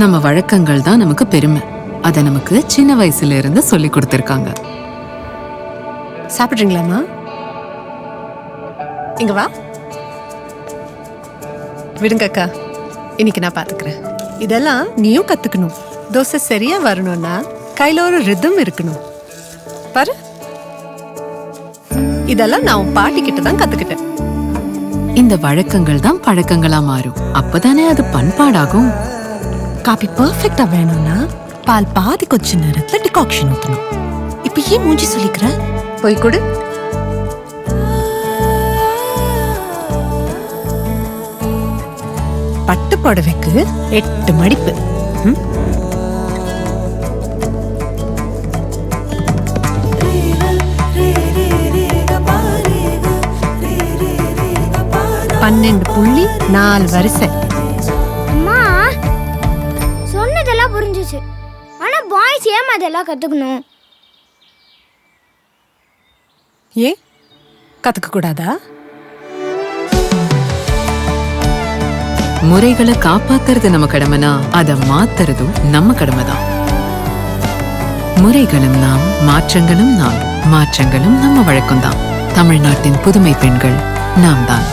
நம்ம வழக்கங்கள் தான் நமக்கு பெருமை. அத நமக்கு சின்ன வயசுல இருந்து சொல்லி கொடுத்திருக்காங்க. சாப்பிடுறீங்களாமா? இங்க வா. விடுங்க அக்கா, இன்னைக்கு நான் பாத்துக்கிறேன். இதெல்லாம் நீயும் கத்துக்கணும். தோசை சரியா வரணும்னா கையில ஒரு ரிதம் இருக்கணும். பாரு, இதெல்லாம் நான் உன் பாட்டி கிட்ட தான் கத்துக்கிட்டேன். இந்த வழக்கங்கள் தான் பழக்கங்களா மாறும். அப்பதானே அது பண்பாடாகும். காபி பெர்ஃபெக்ட்டா வேணும்னா பால் பாதி கொஞ்ச நேரத்துல டிகாக்ஷன் ஊத்தணும். இப்ப ஏன் மூஞ்சி சொல்லிக்கிற? போய் கொடு. பட்டு புடவைக்கு 8 மடிப்பு. $12.4 வரிசை. அம்மா சொன்னதெல்லாம் புரிஞ்சுச்சு. ஆனா பாய்ஸ் ஏன் அதெல்லாம் கத்துக்கணும்? ஏன் கத்துக்க கூடாதா? முறைகளை காப்பாத்துறது நம்ம கடமைனா அதை மாத்துறதும் நம்ம கடமைதான். முறைகளும் நாம், மாற்றங்களும் நாம், மாற்றங்களும் நம்ம வழக்கம்தான். தமிழ்நாட்டின் புதுமை பெண்கள் நாம் தான்.